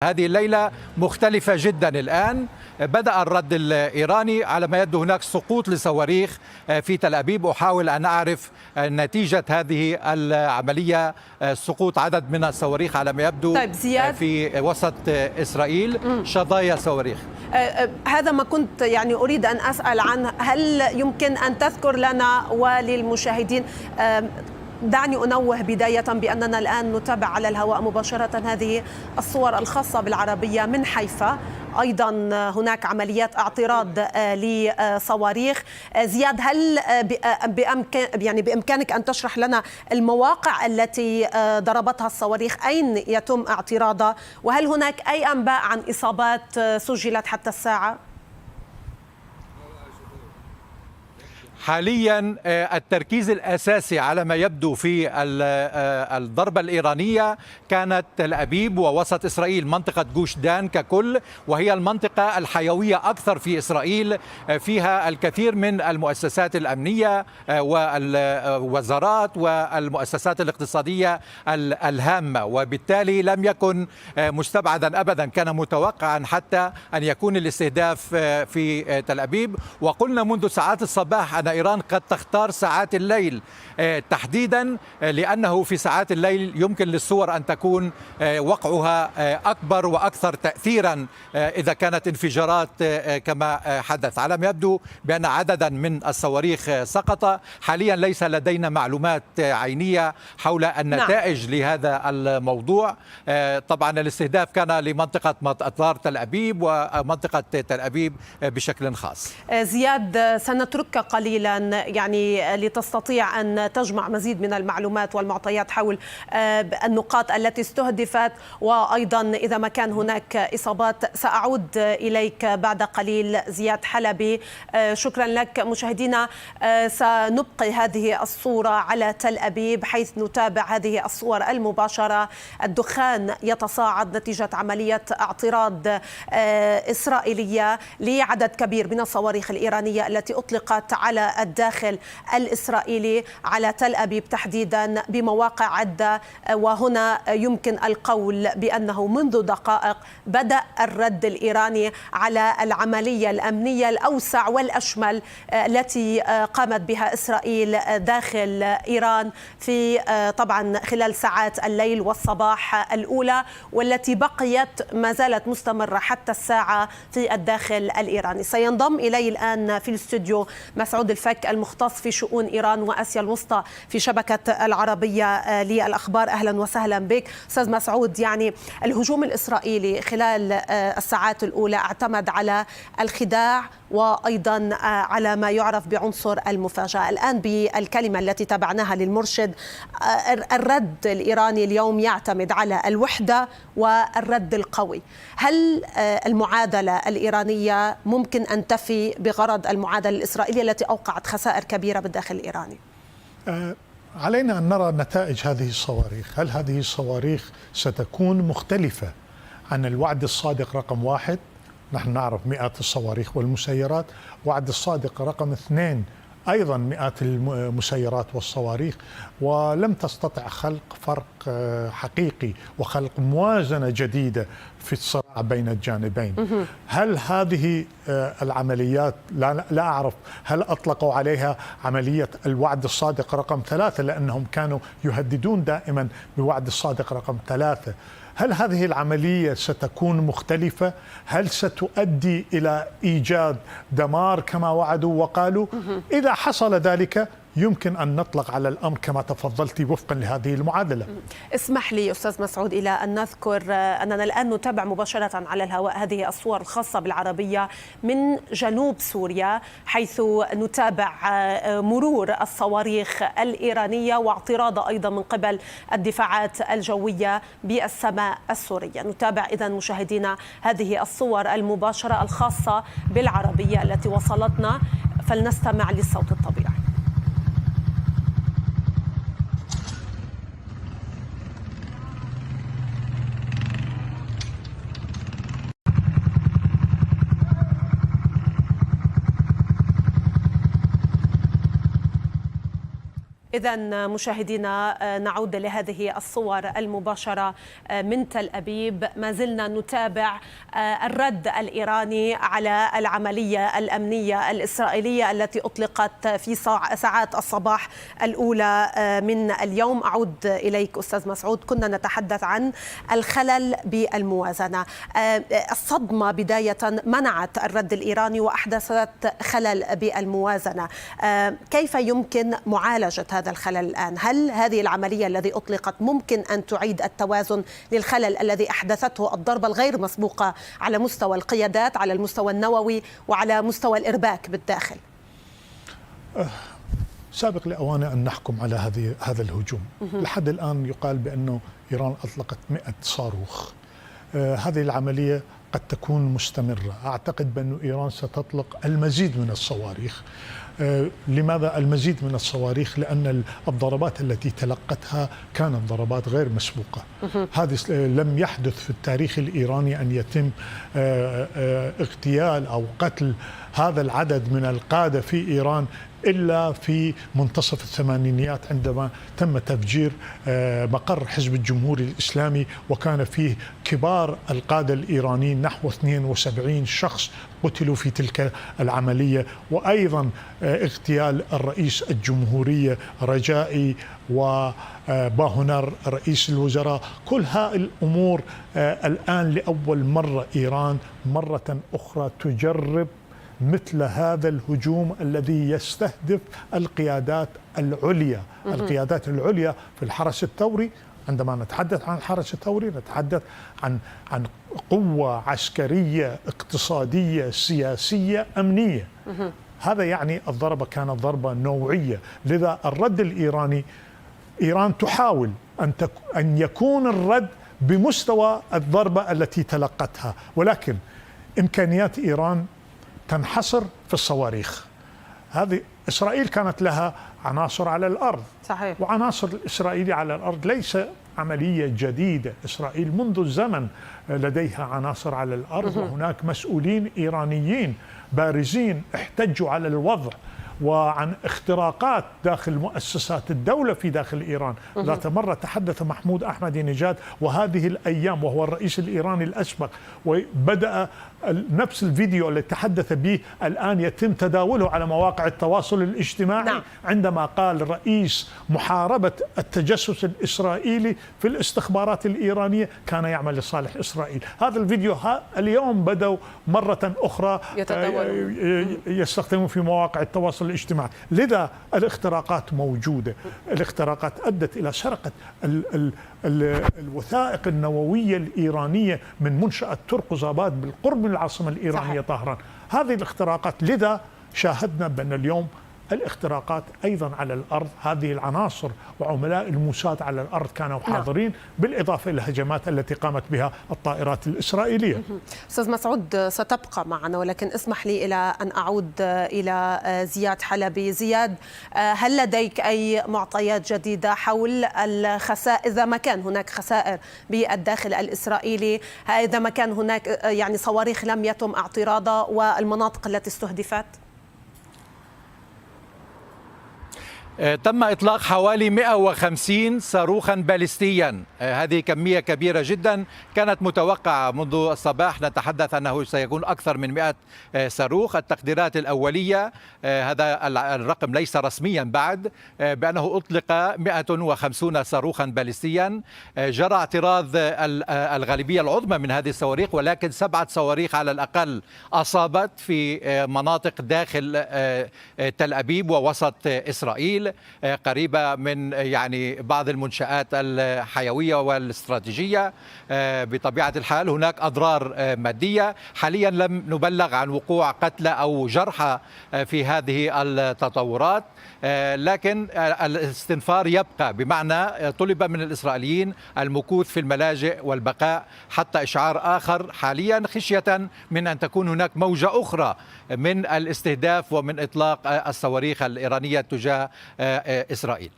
هذه الليلة مختلفة جدا. الآن بدأ الرد الإيراني على ما يبدو هناك سقوط لصواريخ في تل أبيب. أحاول أن أعرف نتيجة هذه العملية، سقوط عدد من الصواريخ على ما يبدو طيب زياد، في وسط إسرائيل، شظايا صواريخ. هذا ما كنت أريد أن أسأل عنه. هل يمكن أن تذكر لنا وللمشاهدين، دعني أنوه بداية بأننا الآن نتابع على الهواء مباشرة هذه الصور الخاصة بالعربية من حيفا. أيضا هناك عمليات اعتراض لصواريخ. زياد، هل بإمكانك أن تشرح لنا المواقع التي ضربتها الصواريخ؟ أين يتم اعتراضها؟ وهل هناك أي أنباء عن إصابات سجلت حتى الساعة؟ حاليا التركيز الأساسي على ما يبدو في الضربة الإيرانية كانت تل أبيب ووسط إسرائيل، منطقة جوش دان ككل، وهي المنطقة الحيوية أكثر في إسرائيل، فيها الكثير من المؤسسات الأمنية والوزارات والمؤسسات الاقتصادية الهامة، وبالتالي لم يكن مستبعدا أبدا، كان متوقعا حتى أن يكون الاستهداف في تل أبيب. وقلنا منذ ساعات الصباح أن إيران قد تختار ساعات الليل تحديدا، لأنه في ساعات الليل يمكن للصور أن تكون وقعها أكبر وأكثر تأثيرا إذا كانت انفجارات كما حدث. على ما يبدو بأن عددا من الصواريخ سقط. حاليا ليس لدينا معلومات عينية حول النتائج لهذا الموضوع. طبعا الاستهداف كان لمنطقة مطار تل أبيب ومنطقة تل أبيب بشكل خاص. زياد، سنتركك قليلا لتستطيع أن تجمع مزيد من المعلومات والمعطيات حول النقاط التي استهدفت، وأيضا إذا ما كان هناك إصابات. سأعود إليك بعد قليل. زياد حلبي، شكرا لك. مشاهدينا، سنبقي هذه الصورة على تل أبيب حيث نتابع هذه الصور المباشرة. الدخان يتصاعد نتيجة عملية اعتراض إسرائيلية لعدد كبير من الصواريخ الإيرانية التي أطلقت على الداخل الإسرائيلي، على تل أبيب تحديدا بمواقع عدة. وهنا يمكن القول بأنه منذ دقائق بدأ الرد الإيراني على العملية الأمنية الأوسع والأشمل التي قامت بها إسرائيل داخل إيران في طبعا خلال ساعات الليل والصباح الأولى، والتي بقيت ما زالت مستمرة حتى الساعة في الداخل الإيراني. سينضم إلي الآن في الاستوديو مسعود الفك، المختص في شؤون إيران وآسيا الوسطى في شبكة العربية للأخبار. أهلا وسهلا بك أستاذ مسعود. الهجوم الإسرائيلي خلال الساعات الأولى اعتمد على الخداع وأيضا على ما يعرف بعنصر المفاجأة. الآن بالكلمة التي تابعناها للمرشد، الرد الإيراني اليوم يعتمد على الوحدة والرد القوي. هل المعادلة الإيرانية ممكن أن تفي بغرض المعادلة الإسرائيلية التي أوقعت خسائر كبيرة بالداخل الإيراني؟ علينا أن نرى نتائج هذه الصواريخ. هل هذه الصواريخ ستكون مختلفة عن الوعد الصادق رقم 1؟ نحن نعرف مئات الصواريخ والمسيرات. وعد الصادق رقم 2 أيضا مئات المسيرات والصواريخ، ولم تستطع خلق فرق حقيقي وخلق موازنة جديدة في الصراع بين الجانبين. هل هذه العمليات، لا أعرف هل أطلقوا عليها عملية الوعد الصادق رقم 3 لأنهم كانوا يهددون دائما بوعد الصادق رقم 3. هل هذه العملية ستكون مختلفة؟ هل ستؤدي إلى إيجاد دمار كما وعدوا وقالوا؟ إذا حصل ذلك يمكن أن نطلق على الأمر كما تفضلتي وفقا لهذه المعادلة. اسمح لي أستاذ مسعود إلى أن نذكر أننا الآن نتابع مباشرة على الهواء هذه الصور الخاصة بالعربية من جنوب سوريا، حيث نتابع مرور الصواريخ الإيرانية واعتراض أيضا من قبل الدفاعات الجوية بالسماء السورية. نتابع إذن مشاهدينا هذه الصور المباشرة الخاصة بالعربية التي وصلتنا، فلنستمع للصوت الطبيعي. إذا مشاهدينا نعود لهذه الصور المباشرة من تل أبيب. ما زلنا نتابع الرد الإيراني على العملية الأمنية الإسرائيلية التي أطلقت في ساعات الصباح الأولى من اليوم. أعود إليك أستاذ مسعود، كنا نتحدث عن الخلل بالموازنة. الصدمة بداية منعت الرد الإيراني وأحدثت خلل بالموازنة. كيف يمكن معالجة هذا الخلل الآن؟ هل هذه العملية التي أطلقت ممكن أن تعيد التوازن للخلل الذي أحدثته الضربة الغير مسبوقة على مستوى القيادات، على المستوى النووي وعلى مستوى الإرباك بالداخل؟ سابق لأوانه أن نحكم على هذا الهجوم. لحد الآن يقال بأنه إيران أطلقت 100 صاروخ. هذه العملية قد تكون مستمرة. أعتقد بأن إيران ستطلق المزيد من الصواريخ. لماذا المزيد من الصواريخ؟ لأن الضربات التي تلقتها كانت ضربات غير مسبوقة. هذا لم يحدث في التاريخ الإيراني أن يتم اغتيال أو قتل هذا العدد من القادة في إيران إلا في منتصف الثمانينيات، عندما تم تفجير مقر حزب الجمهوري الإسلامي، وكان فيه كبار القادة الإيرانيين نحو 72 شخص قتلوا في تلك العملية، وأيضا اغتيال الرئيس الجمهورية رجائي وباهنر رئيس الوزراء. كل هذه الأمور الآن لأول مرة إيران مرة أخرى تجرب مثل هذا الهجوم الذي يستهدف القيادات العليا. القيادات العليا في الحرس الثوري. عندما نتحدث عن الحرس الثوري نتحدث عن قوة عسكرية أقتصادية سياسية أمنية. هذا يعني الضربة كانت ضربة نوعية. لذا الرد الإيراني، إيران تحاول أن يكون الرد بمستوى الضربة التي تلقتها، ولكن إمكانيات إيران تنحصر في الصواريخ. هذه إسرائيل كانت لها عناصر على الأرض. صحيح. وعناصر الإسرائيلية على الأرض ليس عملية جديدة. إسرائيل منذ الزمن لديها عناصر على الأرض، وهناك مسؤولين إيرانيين بارزين احتجوا على الوضع وعن اختراقات داخل مؤسسات الدولة في داخل إيران. ذات مرة تحدث محمود أحمدي نجاد وهذه الأيام، وهو الرئيس الإيراني الأسبق، وبدأ نفس الفيديو اللي تحدث به الآن يتم تداوله على مواقع التواصل الاجتماعي. نعم. عندما قال رئيس محاربة التجسس الإسرائيلي في الاستخبارات الإيرانية كان يعمل لصالح إسرائيل. هذا الفيديو اليوم بدأوا مرة أخرى يستخدمون في مواقع التواصل الاجتماعي. لذا الاختراقات موجودة. الاختراقات أدت إلى سرقة الوثائق النووية الإيرانية من منشأة ترقزاباد بالقرب من العاصمة الإيرانية طهران. هذه الاختراقات، لذا شاهدنا بأن اليوم الاختراقات أيضا على الأرض. هذه العناصر وعملاء الموساد على الأرض كانوا حاضرين، بالإضافة إلى الهجمات التي قامت بها الطائرات الإسرائيلية. أستاذ مسعود ستبقى معنا، ولكن اسمح لي إلى أن أعود إلى زياد حلبي. زياد، هل لديك أي معطيات جديدة حول الخسائر، إذا ما كان هناك خسائر بالداخل الإسرائيلي، إذا ما كان هناك يعني صواريخ لم يتم اعتراضها، والمناطق التي استهدفت؟ تم إطلاق حوالي 150 صاروخا باليستيا. هذه كمية كبيرة جدا، كانت متوقعة منذ الصباح. نتحدث أنه سيكون أكثر من 100 صاروخ. التقديرات الأولية، هذا الرقم ليس رسميا بعد، بأنه أطلق 150 صاروخا باليستيا. جرى اعتراض الغالبية العظمى من هذه الصواريخ، ولكن 7 صواريخ على الأقل أصابت في مناطق داخل تل أبيب ووسط إسرائيل، قريبة من يعني بعض المنشآت الحيوية والاستراتيجية. بطبيعة الحال هناك أضرار مادية. حاليا لم نبلغ عن وقوع قتلى أو جرحى في هذه التطورات، لكن الاستنفار يبقى، بمعنى طلب من الإسرائيليين المكوث في الملاجئ والبقاء حتى إشعار آخر، حاليا خشية من أن تكون هناك موجة أخرى من الاستهداف ومن إطلاق الصواريخ الإيرانية تجاه إسرائيل.